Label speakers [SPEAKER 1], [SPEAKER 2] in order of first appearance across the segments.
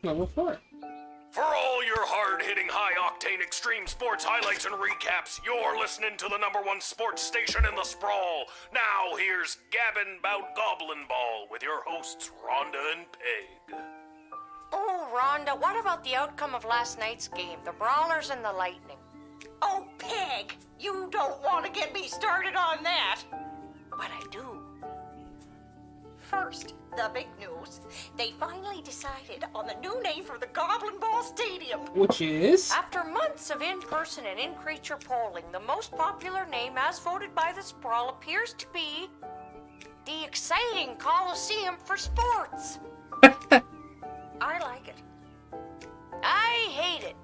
[SPEAKER 1] Level 4.
[SPEAKER 2] For all your hard-hitting, high-octane extreme sports highlights and recaps, you're listening to the #1 sports station in the sprawl. Now here's Gabbin' 'Bout Goblin Ball with your hosts Rhonda and Peg.
[SPEAKER 3] Oh, Rhonda, what about the outcome of last night's game, the Brawlers and the Lightning?
[SPEAKER 4] Oh, Peg, you don't want to get me started on that.
[SPEAKER 3] But I do.
[SPEAKER 4] First, the big news. They finally decided on the new name for the Goblin Ball Stadium.
[SPEAKER 1] Which is?
[SPEAKER 3] After months of in-person and in-creature polling, the most popular name as voted by the Sprawl appears to be the exciting Coliseum for Sports.
[SPEAKER 4] I like it.
[SPEAKER 3] I hate it.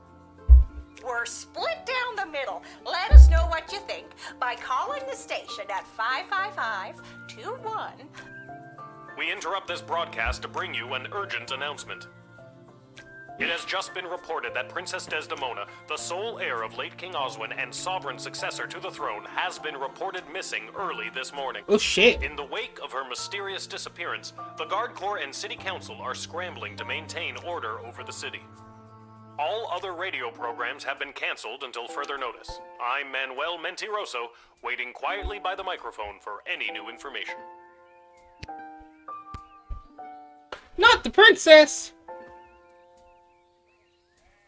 [SPEAKER 4] We're split down the middle. Let us know what you think by calling the station at 555-21.
[SPEAKER 2] We interrupt this broadcast to bring you an urgent announcement. It has just been reported that Princess Desdemona, the sole heir of late King Oswin and sovereign successor to the throne, has been reported missing early this morning.
[SPEAKER 1] Oh shit.
[SPEAKER 2] In the wake of her mysterious disappearance, the Guard Corps and City Council are scrambling to maintain order over the city. All other radio programs have been canceled until further notice. I'm Manuel Mentiroso, waiting quietly by the microphone for any new information.
[SPEAKER 1] Not the princess!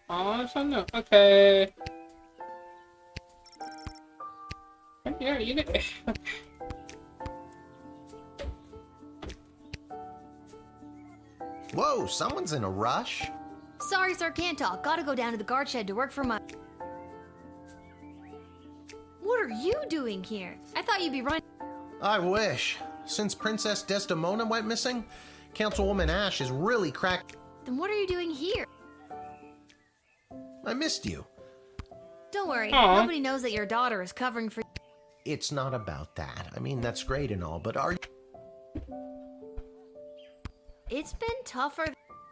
[SPEAKER 1] Oh, so no. Okay. Yeah, you get.
[SPEAKER 5] Whoa, someone's in a rush?
[SPEAKER 6] Sorry, sir, can't talk. Gotta go down to the guard shed to work for my... What are you doing here? I thought you'd be running...
[SPEAKER 5] I wish. Since Princess Desdemona went missing, Councilwoman Ash is really cracked.
[SPEAKER 6] Then what are you doing here?
[SPEAKER 5] I missed you.
[SPEAKER 6] Don't worry,
[SPEAKER 1] Aw.
[SPEAKER 6] nobody knows that your daughter is covering for...
[SPEAKER 5] It's not about that. I mean, that's great and all, but are you...
[SPEAKER 6] It's been tougher...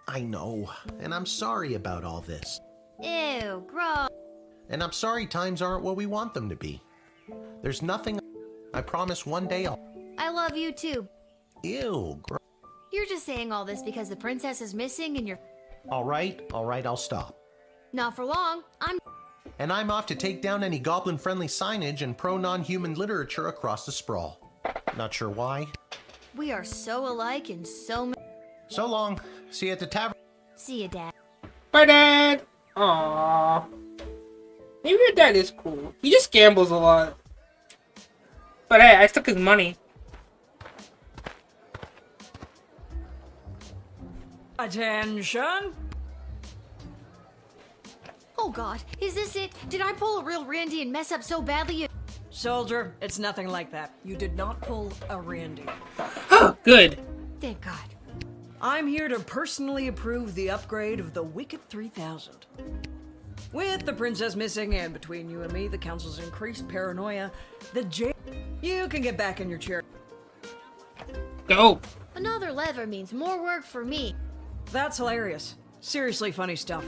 [SPEAKER 5] I know, and I'm sorry about all this.
[SPEAKER 6] Ew, gross.
[SPEAKER 5] And I'm sorry times aren't what we want them to be. There's nothing... I promise one day I'll...
[SPEAKER 6] I love you too.
[SPEAKER 5] Ew,
[SPEAKER 6] You're just saying all this because the princess is missing and you're...
[SPEAKER 5] all right, I'll stop.
[SPEAKER 6] Not for long.
[SPEAKER 5] And I'm off to take down any goblin-friendly signage and pro-non-human literature across the sprawl. Not sure why.
[SPEAKER 6] We are so alike in so many...
[SPEAKER 5] So long. See you at the tavern.
[SPEAKER 6] See ya, Dad.
[SPEAKER 1] Bye, Dad! Aww. Maybe your dad is cool. He just gambles a lot. But hey, I took his money.
[SPEAKER 7] Attention!
[SPEAKER 6] Oh God, is this it? Did I pull a real Randy and mess up so badly you...
[SPEAKER 7] Soldier, it's nothing like that. You did not pull a Randy.
[SPEAKER 1] Oh, good.
[SPEAKER 6] Thank God.
[SPEAKER 7] I'm here to personally approve the upgrade of the Wicked 3000. With the princess missing and between you and me, the council's increased paranoia, the jail... You can get back in your chair.
[SPEAKER 1] Go.
[SPEAKER 6] Another lever means more work for me.
[SPEAKER 7] That's hilarious. Seriously funny stuff.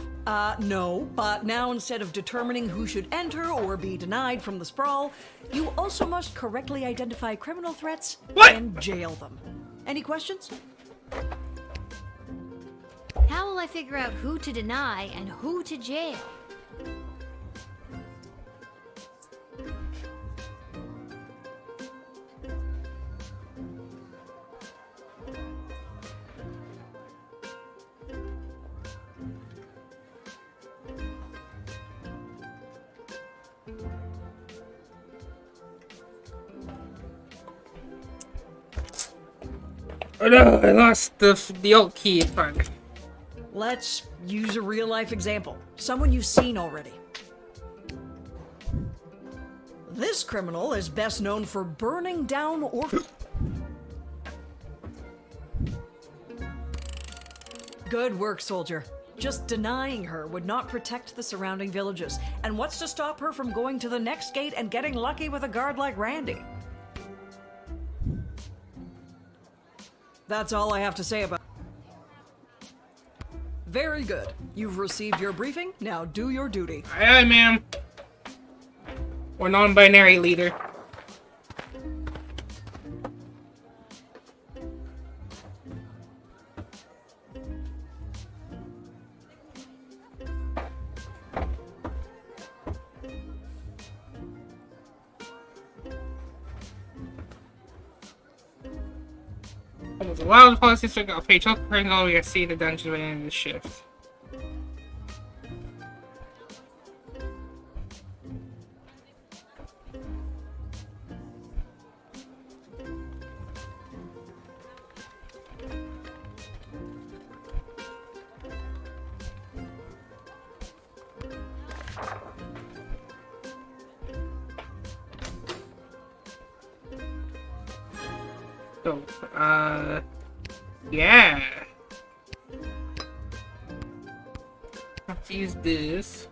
[SPEAKER 7] No, but now instead of determining who should enter or be denied from the sprawl, you also must correctly identify criminal threats and jail them. Any questions?
[SPEAKER 6] How will I figure out who to deny and who to jail?
[SPEAKER 1] Oh no, I lost the alt key. It's fine.
[SPEAKER 7] Let's use a real-life example. Someone you've seen already. This criminal is best known for burning down orphans. Good work, soldier. Just denying her would not protect the surrounding villages. And what's to stop her from going to the next gate and getting lucky with a guard like Randy? That's all I have to say about it. Very good. You've received your briefing. Now do your duty.
[SPEAKER 1] Aye, aye, ma'am. Or non-binary leader. While the policies are okay, talk Pringle, we can see the dungeon within the shift. So, yeah. Let's use this.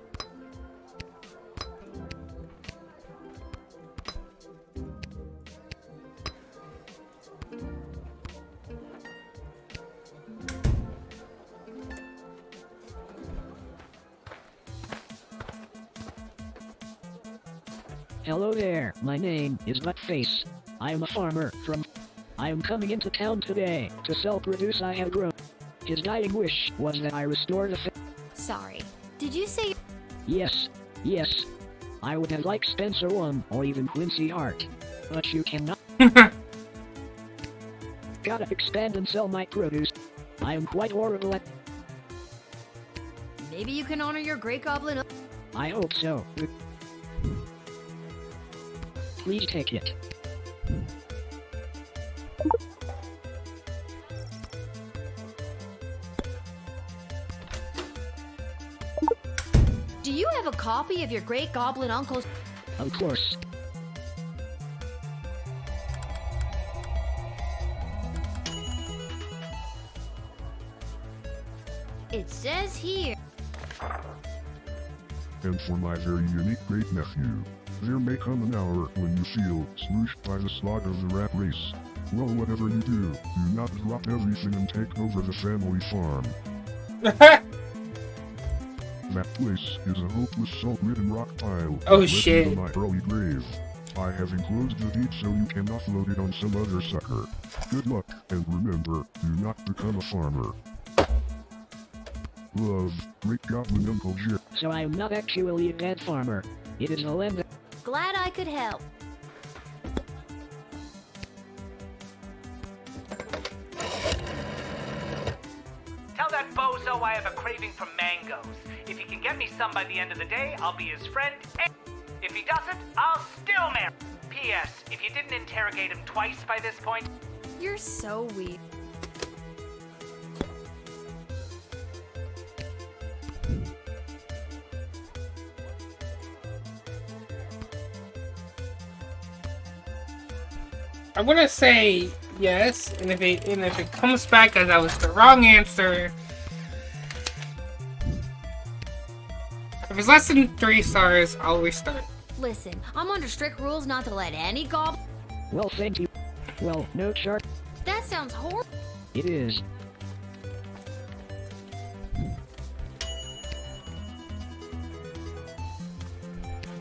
[SPEAKER 8] Hello there, my name is Buttface. I am a farmer from... I am coming into town today to sell produce I have grown. His dying wish was that I restore the...
[SPEAKER 6] Sorry. Did you say...
[SPEAKER 8] Yes, yes. I would have liked Spencer 1 or even Quincy Hart. But you cannot... Gotta expand and sell my produce. I am quite horrible at...
[SPEAKER 6] Maybe you can honor your great goblin...
[SPEAKER 8] I hope so. Please take it.
[SPEAKER 6] Do you have a copy of your great goblin uncle's...
[SPEAKER 8] Of course.
[SPEAKER 6] It says here...
[SPEAKER 9] And for my very unique great-nephew, there may come an hour when you feel smooshed by the slog of the rat race. Well, whatever you do not drop everything and take over the family farm. That place is a hopeless salt-ridden rock pile.
[SPEAKER 1] Oh,
[SPEAKER 9] led
[SPEAKER 1] shit.
[SPEAKER 9] into my early grave. I have enclosed the deed so you can offload it on some other sucker. Good luck, and remember, do not become a farmer. Love, Great Goblin Uncle Jim.
[SPEAKER 8] So I am not actually a bad farmer. It is a land...
[SPEAKER 6] Glad I could help.
[SPEAKER 10] Tell that bozo I have a craving for mangoes. If he can get me some by the end of the day, I'll be his friend. And if he doesn't, I'll still marry. P.S. If you didn't interrogate him twice by this point...
[SPEAKER 6] You're so weird.
[SPEAKER 1] I'm gonna say yes, and if it comes back as that was the wrong answer, if it's less than 3 stars, I'll restart.
[SPEAKER 6] Listen, I'm under strict rules not to let any goblin...
[SPEAKER 8] Well, thank you. Well, no chart.
[SPEAKER 6] That sounds horrible.
[SPEAKER 8] It is.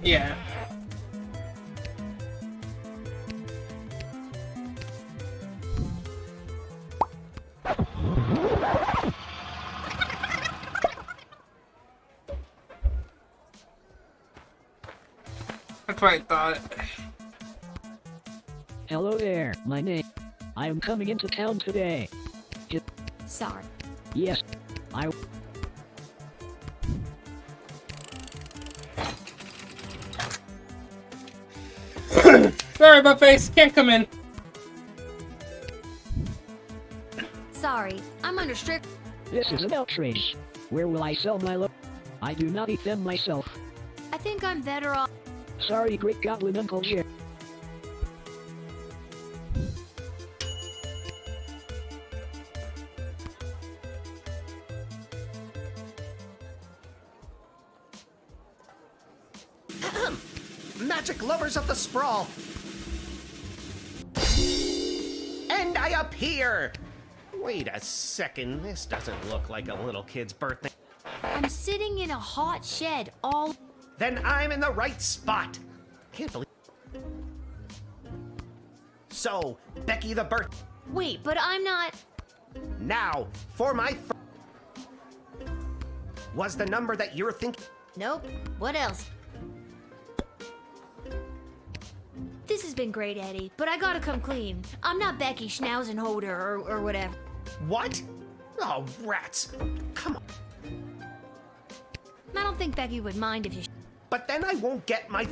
[SPEAKER 1] Yeah. That's what I thought.
[SPEAKER 8] Hello there, my name. I am coming into town today.
[SPEAKER 6] Sorry.
[SPEAKER 8] Yes, I...
[SPEAKER 1] Sorry, Buttface, can't come in.
[SPEAKER 6] Sorry, I'm under strict...
[SPEAKER 8] This is an outrage. Where will I sell my I do not eat them myself.
[SPEAKER 6] I think I'm better off...
[SPEAKER 8] Sorry, Great Goblin Uncle Jim.
[SPEAKER 5] Magic lovers of the sprawl! And I appear! Wait a second, this doesn't look like a little kid's birthday.
[SPEAKER 6] I'm sitting in a hot shed all...
[SPEAKER 5] Then I'm in the right spot! Can't believe... So, Becky the birth...
[SPEAKER 6] Wait, but I'm not...
[SPEAKER 5] Now, for my... Was the number that you're thinking...
[SPEAKER 6] Nope. What else? This is been great, Eddie, but I gotta come clean. I'm not Becky Schnauzenhoder or whatever.
[SPEAKER 5] What? Oh, rats. Come on.
[SPEAKER 6] I don't think Becky would mind if you...
[SPEAKER 5] But then I won't get my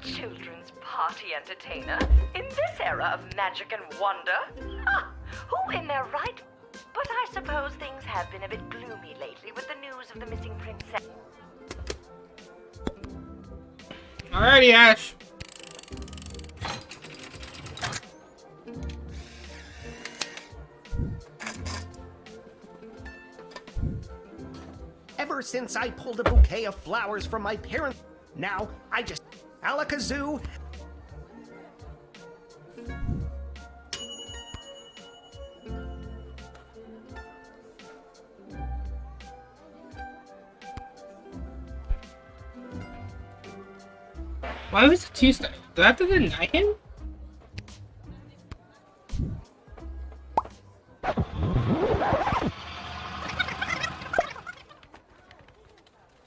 [SPEAKER 11] Children's party entertainer in this era of magic and wonder? Ah, who in their right? But I suppose things have been a bit gloomy lately with the news of the missing princess.
[SPEAKER 1] Alrighty, Ash.
[SPEAKER 5] Ever since I pulled a bouquet of flowers from my parents, now I just alakazoo.
[SPEAKER 1] Why was it Tuesday? Do I have to deny him?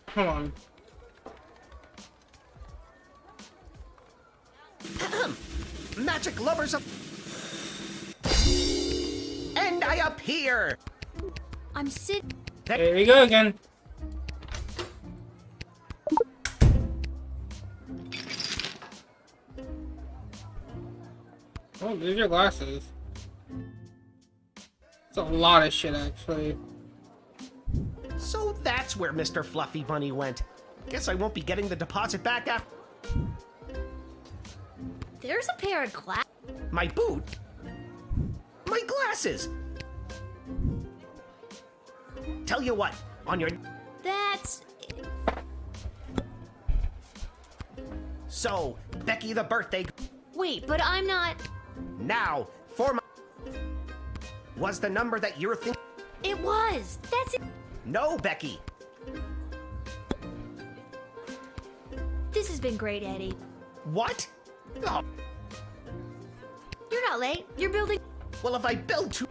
[SPEAKER 1] Hold on.
[SPEAKER 5] Magic lovers of... And I appear!
[SPEAKER 6] I'm sitting...
[SPEAKER 1] There we go again. Oh, there's your glasses. It's a lot of shit, actually.
[SPEAKER 5] So that's where Mr. Fluffy Bunny went. Guess I won't be getting the deposit back after...
[SPEAKER 6] There's a pair of glasses.
[SPEAKER 5] My boot? My glasses! Tell you what, on your...
[SPEAKER 6] That's...
[SPEAKER 5] So, Becky the birthday...
[SPEAKER 6] Wait, but I'm not...
[SPEAKER 5] Now, for my... Was the number that you're thinking...
[SPEAKER 6] It was! That's it!
[SPEAKER 5] No, Becky!
[SPEAKER 6] This has been great, Eddie.
[SPEAKER 5] What? Oh,
[SPEAKER 6] You're not late. You're building...
[SPEAKER 5] well, if I build too...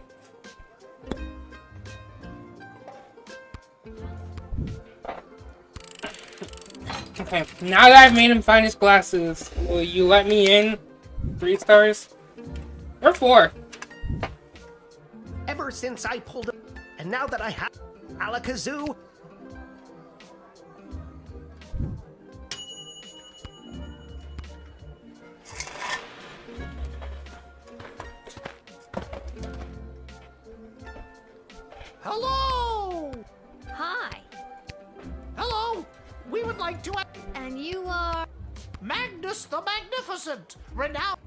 [SPEAKER 1] Okay, now that I've made him find his glasses, will you let me in? 3 stars? Or 4?
[SPEAKER 5] Ever since I pulled a... And now that I have... Alakazoo...
[SPEAKER 10] Hello!
[SPEAKER 6] Hi.
[SPEAKER 10] Hello! We would like to...
[SPEAKER 6] And you are...
[SPEAKER 10] Magnus the Magnificent! Renowned...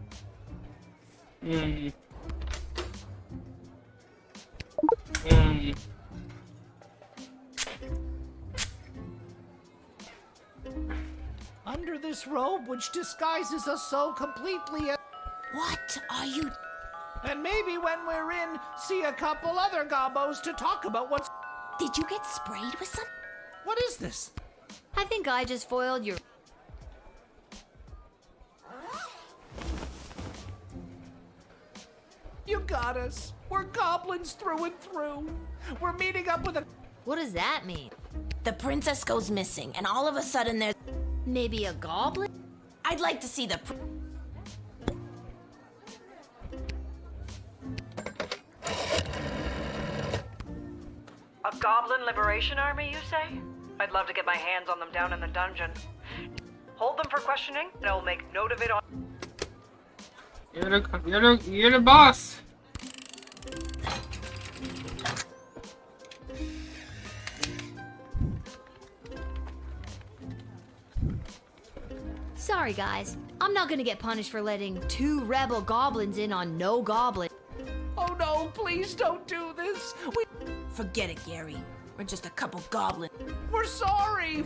[SPEAKER 10] Under this robe which disguises us so completely...
[SPEAKER 4] What are you...
[SPEAKER 10] And maybe when we're in, see a couple other gobbos to talk about what's...
[SPEAKER 4] Did you get sprayed with some...
[SPEAKER 10] What is this?
[SPEAKER 6] I think I just foiled your...
[SPEAKER 10] You got us. We're goblins through and through. We're meeting up with a...
[SPEAKER 6] What does that mean?
[SPEAKER 4] The princess goes missing, and all of a sudden there's...
[SPEAKER 6] Maybe a goblin?
[SPEAKER 4] I'd like to see the...
[SPEAKER 11] A goblin liberation army, you say? I'd love to get my hands on them down in the dungeon. Hold them for questioning, and I'll make note of it on...
[SPEAKER 1] You're the boss.
[SPEAKER 6] Sorry, guys. I'm not gonna get punished for letting 2 rebel goblins in on no goblin.
[SPEAKER 10] Oh no, please don't do this.
[SPEAKER 4] Forget it, Gary. We're just a couple goblins.
[SPEAKER 10] We're sorry.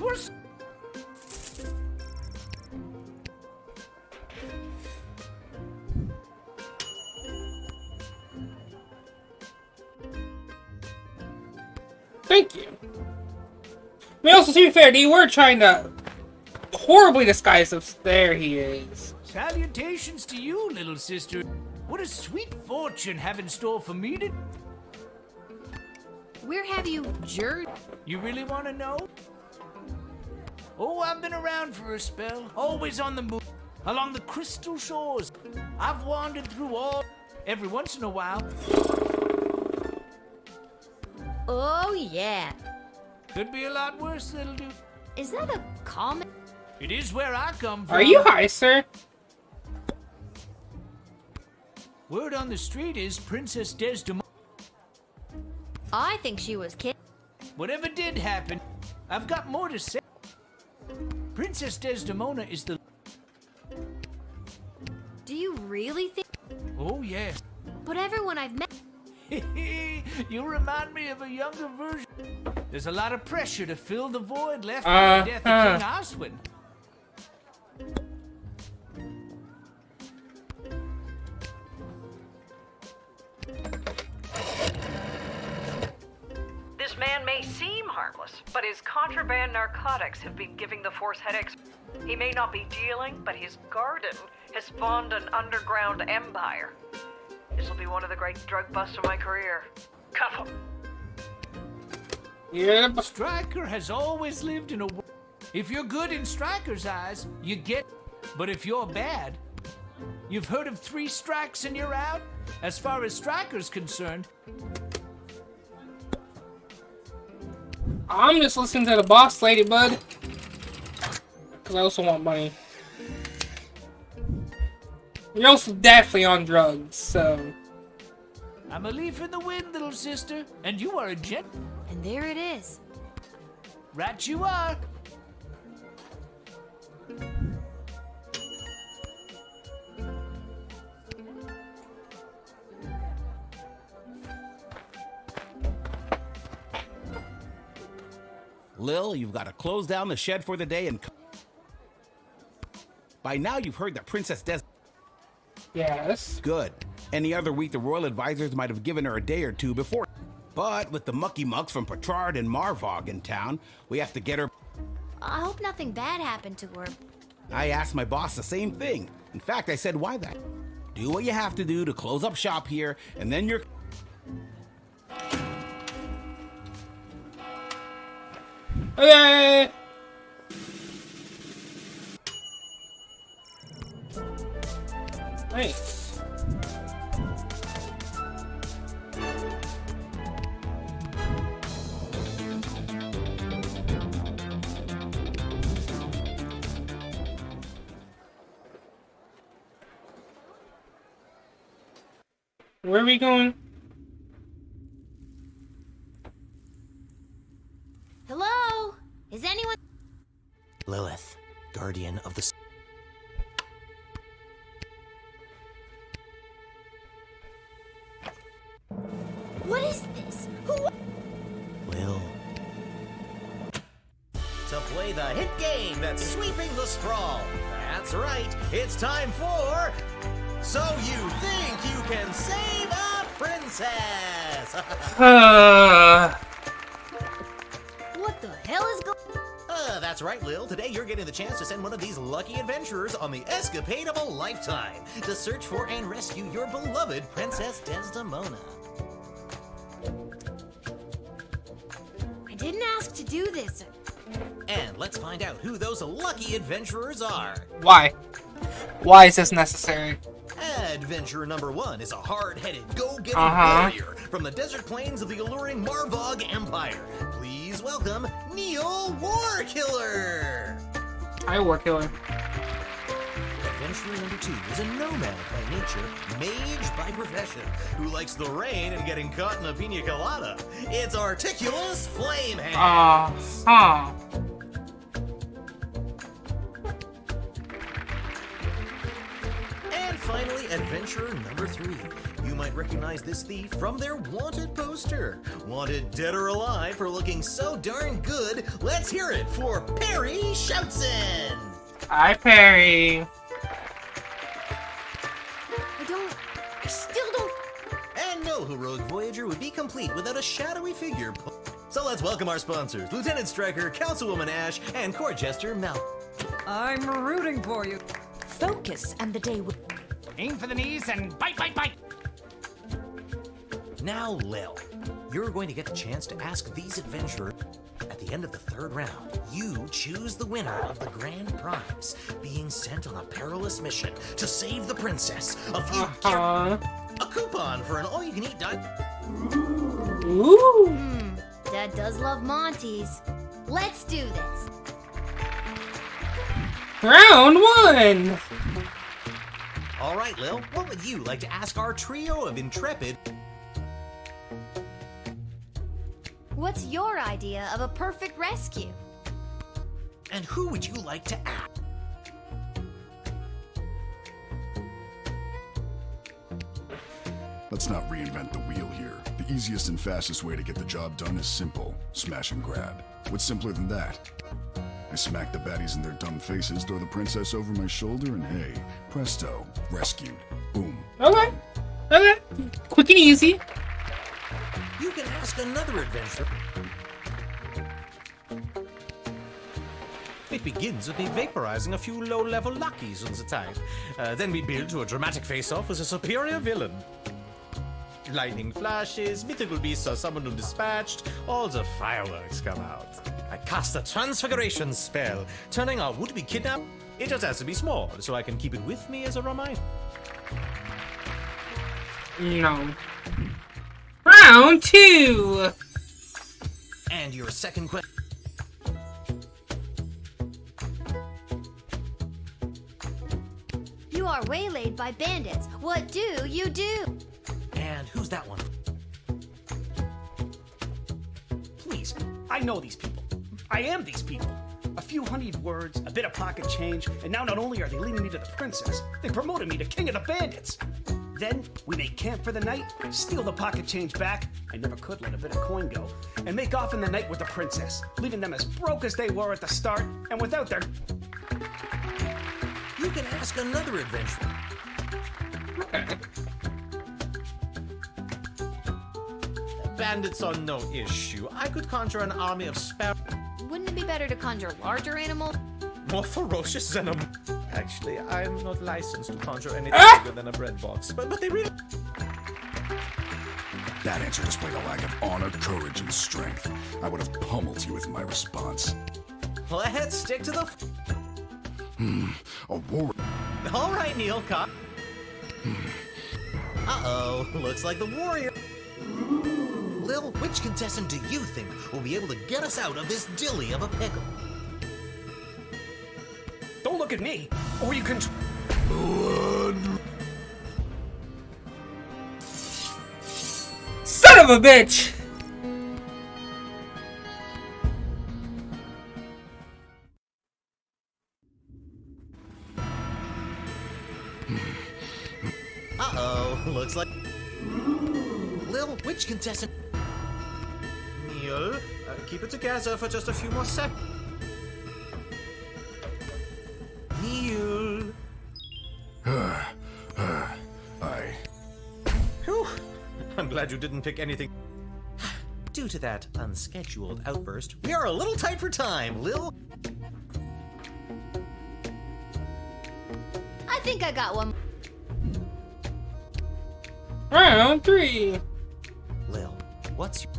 [SPEAKER 1] Thank you. I mean, also, to be fair, they were trying to horribly disguise him. There he is.
[SPEAKER 10] Salutations to you, little sister. What a sweet fortune have in store for me to...
[SPEAKER 6] Where have you
[SPEAKER 10] You really want to know? Oh, I've been around for a spell, always on the move, along the crystal shores. I've wandered through all... Every once in a while...
[SPEAKER 6] Oh, yeah.
[SPEAKER 10] Could be a lot worse, little dude.
[SPEAKER 6] Is that a comment?
[SPEAKER 10] It is where I come from.
[SPEAKER 1] Are you high, sir?
[SPEAKER 10] Word on the street is Princess Desdemona.
[SPEAKER 6] I think she was kidding.
[SPEAKER 10] Whatever did happen, I've got more to say. Princess Desdemona is the...
[SPEAKER 6] Do you really think?
[SPEAKER 10] Oh, yes.
[SPEAKER 6] But everyone I've met...
[SPEAKER 10] You remind me of a younger version. There's a lot of pressure to fill the void left by the death of King Oswin.
[SPEAKER 11] This man may seem harmless, but his contraband narcotics have been giving the Force headaches. He may not be dealing, but his garden has spawned an underground empire. This will be one of the great drug busts of my career. Cuff him.
[SPEAKER 1] Yep.
[SPEAKER 10] Stryker has always lived in a... If you're good in Stryker's eyes, you get... But if you're bad... You've heard of 3 strikes and you're out? As far as Stryker's concerned...
[SPEAKER 1] I'm just listening to the boss lady, bud. Because I also want money. You're also definitely on drugs, so...
[SPEAKER 10] I'm a leaf in the wind, little sister, and you are a gent.
[SPEAKER 6] And there it is.
[SPEAKER 10] Right you are.
[SPEAKER 12] Lil, you've got to close down the shed for the day and... By now you've heard that Princess Des...
[SPEAKER 1] Yes.
[SPEAKER 12] Good. Any other week the royal advisors might have given her a day or two before. But with the mucky mucks from Petrard and Marvog in town, we have to get her...
[SPEAKER 6] I hope nothing bad happened to her.
[SPEAKER 12] I asked my boss the same thing. In fact, I said, why that? Do what you have to do to close up shop here, and then you're...
[SPEAKER 1] Okay. Nice. Where are we going?
[SPEAKER 6] Hello? Is anyone...
[SPEAKER 5] Lilith, guardian of the...
[SPEAKER 6] What is this? Who...
[SPEAKER 5] Lil.
[SPEAKER 13] To play the hit game that's sweeping the sprawl. That's right, it's time for... So You Think You Can Save a Princess!
[SPEAKER 6] What the hell is going...
[SPEAKER 13] That's right, Lil. Today you're getting the chance to send one of these lucky adventurers on the escapade of a lifetime to search for and rescue your beloved Princess Desdemona.
[SPEAKER 6] I didn't ask to do this.
[SPEAKER 13] And let's find out who those lucky adventurers are.
[SPEAKER 1] Why? Why is this necessary?
[SPEAKER 13] Adventurer number 1 is a hard-headed, go-getter warrior from the desert plains of the alluring Marvog Empire. Please welcome Neil Warkiller.
[SPEAKER 1] Hi, Warkiller.
[SPEAKER 13] Adventurer number 2 is a nomad by nature, mage by profession, who likes the rain and getting caught in a pina colada. It's Articulous Flamehand. And finally, adventurer number 3. You might recognize this thief from their wanted poster. Wanted dead or alive for looking so darn good. Let's hear it for Perry Shoutson.
[SPEAKER 1] Hi, Perry.
[SPEAKER 6] I still don't...
[SPEAKER 13] And no heroic voyager would be complete without a shadowy figure. So let's welcome our sponsors, Lieutenant Stryker, Councilwoman Ash, and Court Jester Mal.
[SPEAKER 7] I'm rooting for you. focus, and the day will.
[SPEAKER 10] Aim for the knees and bite, bite, bite.
[SPEAKER 13] Now, Lil, you're going to get the chance to ask these adventurers. At the end of the third round, you choose the winner of the grand prize, being sent on a perilous mission to save the princess. A coupon for an all-you-can-eat diet.
[SPEAKER 1] Ooh.
[SPEAKER 6] Dad does love Monty's. Let's do this.
[SPEAKER 1] Round 1.
[SPEAKER 13] All right, Lil, what would you like to ask our trio of intrepid?
[SPEAKER 6] What's your idea of a perfect rescue?
[SPEAKER 13] And who would you like to ask?
[SPEAKER 14] Let's not reinvent the wheel here. The easiest and fastest way to get the job done is simple. Smash and grab. What's simpler than that? I smack the baddies in their dumb faces, throw the princess over my shoulder, and hey, presto, rescued. Boom.
[SPEAKER 1] Okay. Okay. Quick and easy.
[SPEAKER 13] You can ask another adventurer. It begins with me vaporizing a few low-level lackeys on the time. Then we build to a dramatic face-off with a superior villain. Lightning flashes, mythical beasts are summoned and dispatched, all the fireworks come out. I cast a transfiguration spell, turning our would-be kidnap. It just has to be small, so I can keep it with me as a reminder.
[SPEAKER 1] No. Round 2.
[SPEAKER 13] And your second question.
[SPEAKER 6] You are waylaid by bandits. What do you do?
[SPEAKER 13] And who's that one?
[SPEAKER 10] Please, I know these people. I am these people. A few honeyed words, a bit of pocket change, and now not only are they leading me to the princess, they promoted me to king of the bandits. Then we make camp for the night, steal the pocket change back, I never could let a bit of coin go, and make off in the night with the princess, leaving them as broke as they were at the start, and without their...
[SPEAKER 13] You can ask another adventurer.
[SPEAKER 1] Okay.
[SPEAKER 13] Bandits are no issue. I could conjure an army of sparrows.
[SPEAKER 6] Wouldn't it be better to conjure larger animals?
[SPEAKER 13] More ferocious than a... Actually, I'm not licensed to conjure anything bigger than a bread box, but they really...
[SPEAKER 14] That answer displayed a lack of honor, courage, and strength. I would have pummeled you with my response.
[SPEAKER 13] Let's stick to the...
[SPEAKER 14] A war...
[SPEAKER 13] All right, Neil, cut. Uh-oh, looks like the warrior. Lil, which contestant do you think will be able to get us out of this dilly of a pickle?
[SPEAKER 10] Don't look at me, or you can...
[SPEAKER 1] Son of a bitch!
[SPEAKER 13] Uh-oh, looks like... Lil, which contestant... Neil, keep it together for just a few more seconds. Neil...
[SPEAKER 14] Aye.
[SPEAKER 13] Whew. I'm glad you didn't pick anything. Due to that unscheduled outburst, we are a little tight for time, Lil.
[SPEAKER 6] I think I got one.
[SPEAKER 1] Round 3.
[SPEAKER 13] Lil, what's your...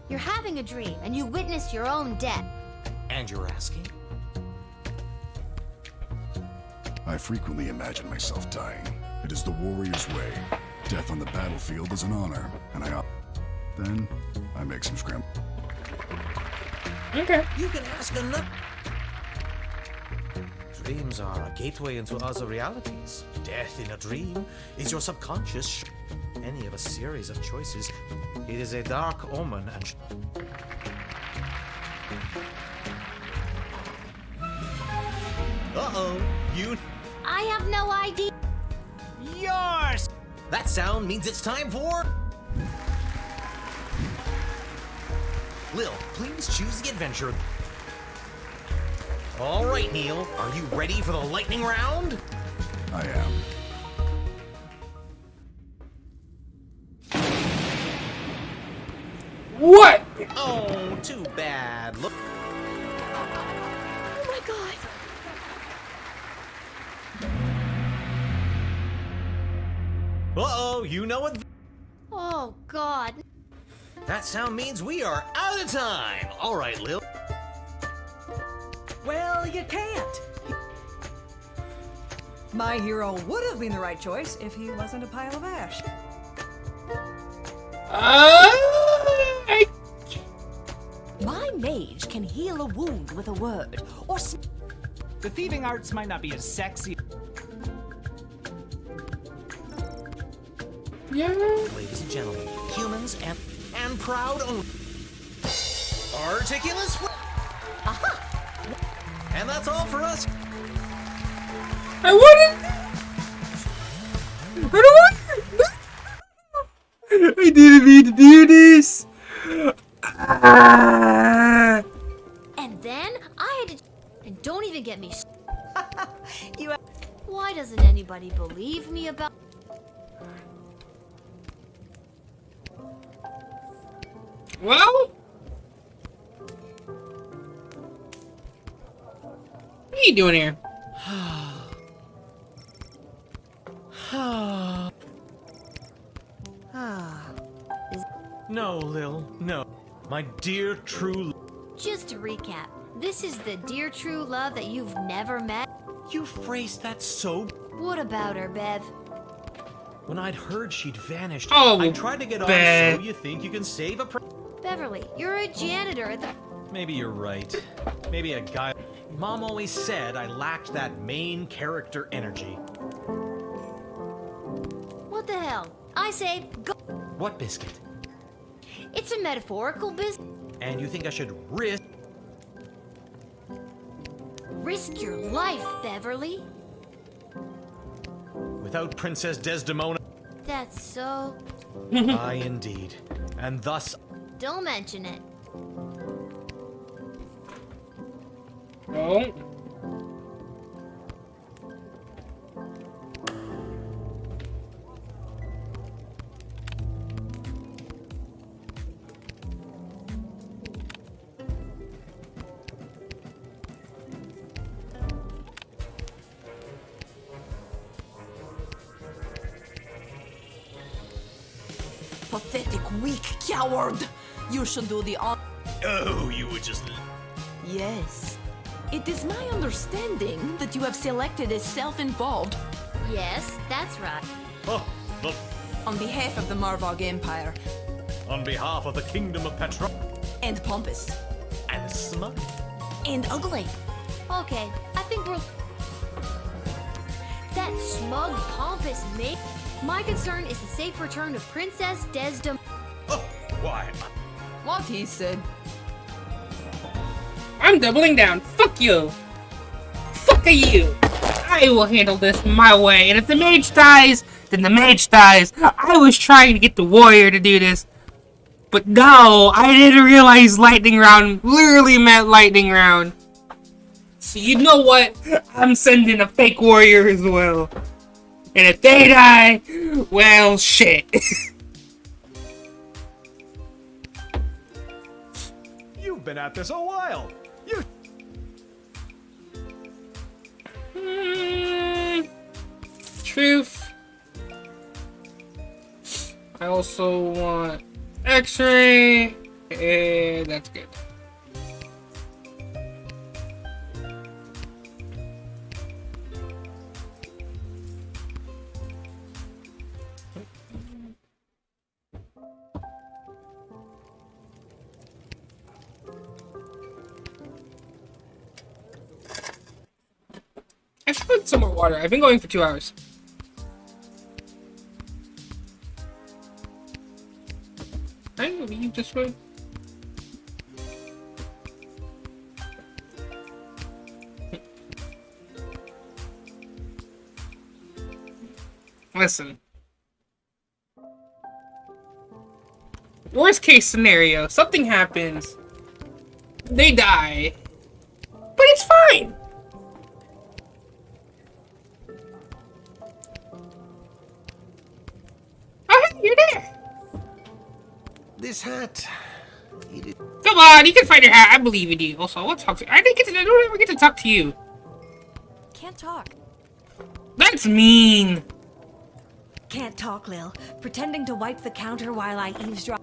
[SPEAKER 6] You're having a dream and you witness your own death.
[SPEAKER 13] And you're asking?
[SPEAKER 14] I frequently imagine myself dying. It is the warrior's way. Death on the battlefield is an honor, and then I make some scramble.
[SPEAKER 1] Okay.
[SPEAKER 13] You can ask another... Dreams are a gateway into other realities. Death in a dream is your subconscious any of a series of choices. It is a dark omen and... Uh-oh, you...
[SPEAKER 6] I have no idea.
[SPEAKER 13] Yours! That sound means it's time for... Lil, please choose the adventure. All right, Neil, are you ready for the lightning round?
[SPEAKER 14] I am.
[SPEAKER 1] What?
[SPEAKER 13] Oh, too bad. Look... Uh-oh, you know what?
[SPEAKER 6] Oh, God.
[SPEAKER 13] That sound means we are out of time. All right, Lil.
[SPEAKER 7] Well, you can't. My hero would have been the right choice if he wasn't a pile of ash.
[SPEAKER 15] My mage can heal a wound with a word, or
[SPEAKER 10] The thieving arts might not be as sexy.
[SPEAKER 1] Yeah.
[SPEAKER 13] Ladies and gentlemen, humans and proud owners. Articulous. Aha! And that's all for us.
[SPEAKER 1] I don't want. I didn't mean to do this.
[SPEAKER 6] And then I had to. And don't even get me.
[SPEAKER 7] You.
[SPEAKER 6] Why doesn't anybody believe me about?
[SPEAKER 1] Well, what are you doing here?
[SPEAKER 13] No, Lil, no. My dear true.
[SPEAKER 6] Just to recap, this is the dear true love that you've never met.
[SPEAKER 13] You phrased that so.
[SPEAKER 6] What about her, Bev?
[SPEAKER 13] When I'd heard she'd vanished,
[SPEAKER 1] Oh,
[SPEAKER 13] I tried to get on
[SPEAKER 1] Bev.
[SPEAKER 13] so you think you can save a.
[SPEAKER 6] Beverly, you're a janitor at the.
[SPEAKER 13] Maybe you're right. Maybe a guy. Mom always said I lacked that main character energy.
[SPEAKER 6] What the hell? I say go.
[SPEAKER 13] What biscuit?
[SPEAKER 6] It's a metaphorical business.
[SPEAKER 13] And you think I should risk?
[SPEAKER 6] Risk your life, Beverly.
[SPEAKER 13] Without Princess Desdemona?
[SPEAKER 6] That's so.
[SPEAKER 13] Aye, indeed. And thus.
[SPEAKER 6] Don't mention it.
[SPEAKER 1] No.
[SPEAKER 15] pathetic, weak coward. You should do the honor.
[SPEAKER 13] Oh, you would just.
[SPEAKER 15] Yes. It is my understanding that you have selected a self-involved.
[SPEAKER 6] Yes, that's right.
[SPEAKER 13] Oh, look.
[SPEAKER 15] On behalf of the Marvog Empire.
[SPEAKER 13] On behalf of the Kingdom of Petra.
[SPEAKER 15] And pompous.
[SPEAKER 13] And smug.
[SPEAKER 15] And ugly.
[SPEAKER 6] Okay, I think we're. That smug, pompous mate. My concern is the safe return of Princess Desdemona.
[SPEAKER 13] Oh, why?
[SPEAKER 15] What he said.
[SPEAKER 1] I'm doubling down. Fuck you. Fuck you. I will handle this my way. And if the mage dies, then the mage dies. I was trying to get the warrior to do this. But no, I didn't realize lightning round literally meant lightning round. So you know what? I'm sending a fake warrior as well. And if they die, well, shit.
[SPEAKER 12] You've been at this a while. You.
[SPEAKER 1] Truth. I also want X-ray, and that's good. I should put some more water. I've been going for 2 hours. I know you just went. Listen. Worst case scenario, something happens. They die. But it's fine. Oh, hey, you're there.
[SPEAKER 5] This hat.
[SPEAKER 1] Come on, you can find your hat. I believe in you. Also, I want to talk to you. I don't ever get to talk to you.
[SPEAKER 7] Can't talk.
[SPEAKER 1] That's mean.
[SPEAKER 7] can't talk, Lil. Pretending to wipe the counter while I eavesdrop.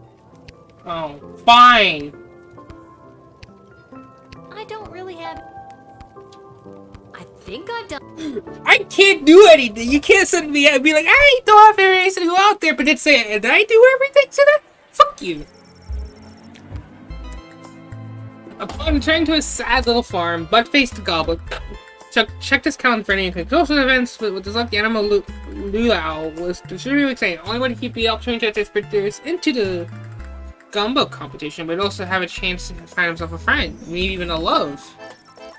[SPEAKER 1] Oh, fine.
[SPEAKER 6] I don't really have... I think I've done...
[SPEAKER 1] I can't do anything. You can't send me and be like, I don't have any reason to go out there, but then say, did I do everything today? Fuck you. Upon returning to his sad little farm, Butt-faced Goblin checked his calendar for any social events with his lucky animal Luau was extremely exciting. Only way to keep the opportunity to get his into the gumbo competition, but also have a chance to find himself a friend, maybe even a love.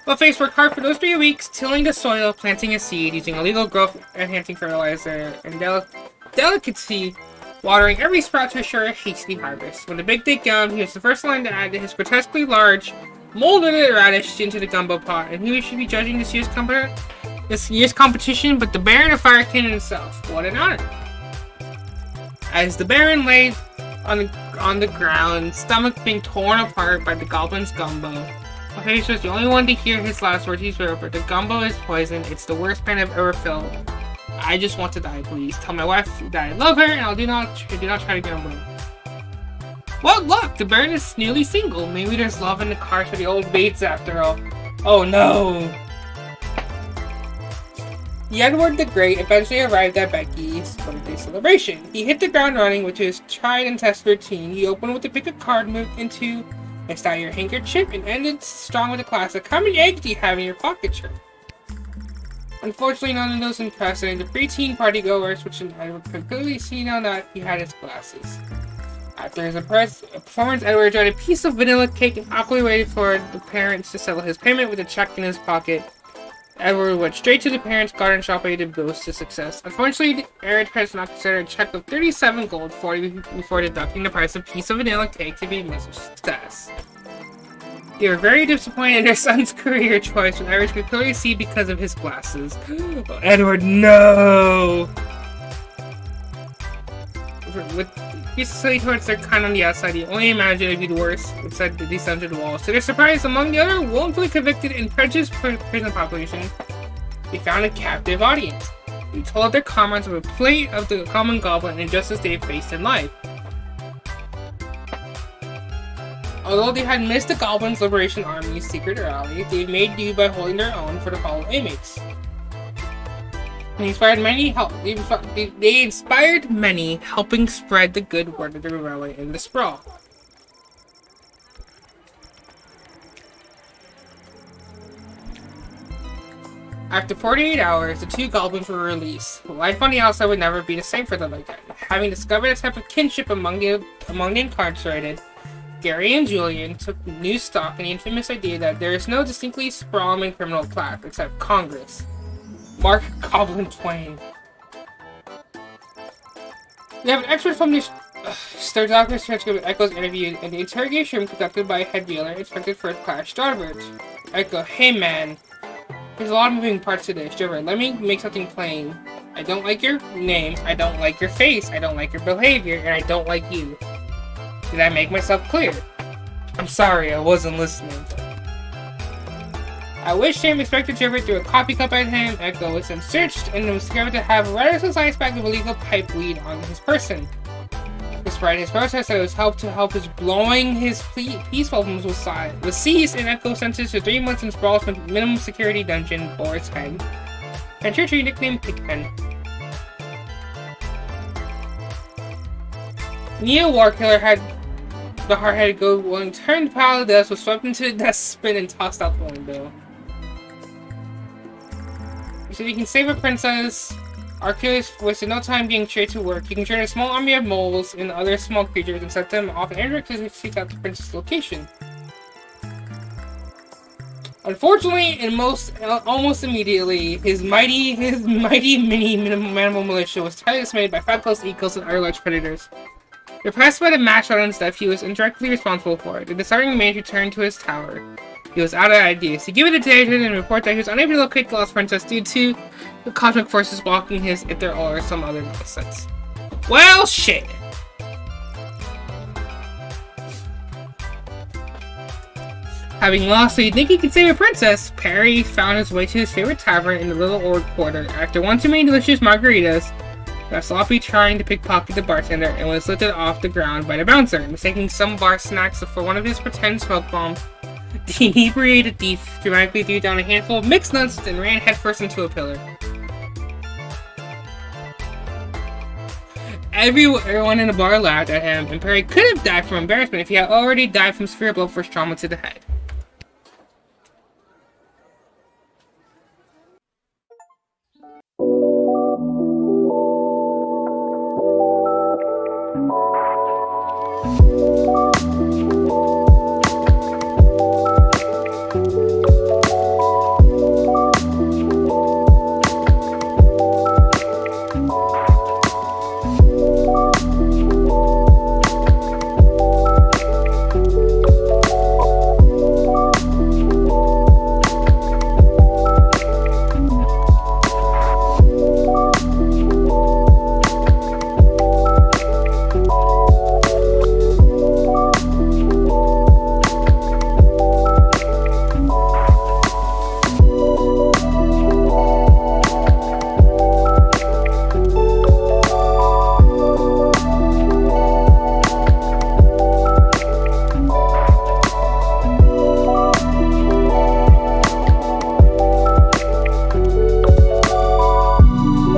[SPEAKER 1] Butt-face worked hard for those 3 weeks, tilling the soil, planting a seed, using illegal growth-enhancing fertilizer, and delicacy watering every sprout to ensure a hasty harvest. When the big day came, he was the first one to add his grotesquely large, molded radish into the gumbo pot, and he should be judging this year's competition, but the Baron of Fire King himself. What an honor! As the Baron lay on the ground, stomach being torn apart by the goblin's gumbo, Butt-face was the only one to hear his last words. He swear, but the gumbo is poison. It's the worst pain I've ever felt. I just want to die, please. Tell my wife that I love her, and I'll do not try to get away. Well, look, the Baron is newly single. Maybe there's love in the cards for the old Bates after all. Oh no! Edward the Great eventually arrived at Becky's birthday celebration. He hit the ground running with his tried and tested routine. He opened with a pick a card, moved into mixed out your handkerchief, and ended strong with a classic, how many eggs do you have in your pocket shirt? Unfortunately, none of those impressed, and the preteen partygoers, which Edward could clearly see now that he had his glasses. After his performance, Edward enjoyed a piece of vanilla cake and awkwardly waited for the parents to settle his payment with a check in his pocket. Edward went straight to the parents' garden shop ready to boast his success. Unfortunately, Edward's parents did not consider a check of 37 gold before deducting the price of a piece of vanilla cake to be a massive success. They were very disappointed in their son's career choice, which Edward could clearly see because of his glasses. Oh, Edward, no! With peacefully towards their kind on the outside, you only imagine it would be the worst inside the descended walls. To their surprise, among the other wrongfully convicted and prejudiced prison population, they found a captive audience. They told their comrades of a plate of the common goblin and injustice they had faced in life. Although they had missed the Goblins' Liberation Army's secret rally, they made do by holding their own for the fellow inmates. They inspired many, helping spread the good word of the rebellion in the sprawl. After 48 hours, the two goblins were released. Life on the outside would never be the same for them again. Having discovered a type of kinship among the incarcerated, Gary and Julian took new stock in the infamous idea that there is no distinctly sprawling criminal class except Congress. Mark Goblin Twain. We have an expert from the Star Doctor's transcript of Echo's interview and the interrogation room conducted by Head Wheeler, Inspector First Class Starbird. Echo, hey man. There's a lot of moving parts to this. Starbird, let me make something plain. I don't like your name, I don't like your face, I don't like your behavior, and I don't like you. Did I make myself clear? I'm sorry, I wasn't listening. I wished him Inspector Trevor threw a coffee cup at him. Echo was then searched and was discovered to have a rather sized bag of illegal pipe weed on his person. Despite his protest that it was to help his blowing his peace albums was seized and Echo sentenced to 3 months in Sprawl's minimum security dungeon for his head. And Churchy nicknamed Pigpen. Neo Warkiller had the hard-headed goblin turned pile of death, was swept into the dustbin and tossed out the window. He said he can save a princess. Archelaus wasted no time getting straight to work. He can train a small army of moles and other small creatures and set them off in any direction to seek out the princess' location. Unfortunately, and almost immediately, his mighty mini animal militia was tightly dismayed by 5 close eagles and other large predators. Depressed by the mass on stuff he was indirectly responsible for, the discerning mage returned to his tower. He was out of ideas. He gave it a day and report that he was unable to locate the lost princess due to the cosmic forces blocking his ether or some other nonsense. Well, shit. Having lost so you think he could save a princess, Perry found his way to his favorite tavern in the Little Orc Quarter. After one too many delicious margaritas, got sloppy trying to pickpocket the bartender and was lifted off the ground by the bouncer, mistaking some bar snacks for one of his pretend smoke bombs. The inebriated thief dramatically threw down a handful of mixed nuts and ran headfirst into a pillar. Everyone in the bar laughed at him, and Perry could have died from embarrassment if he had already died from severe blow force trauma to the head.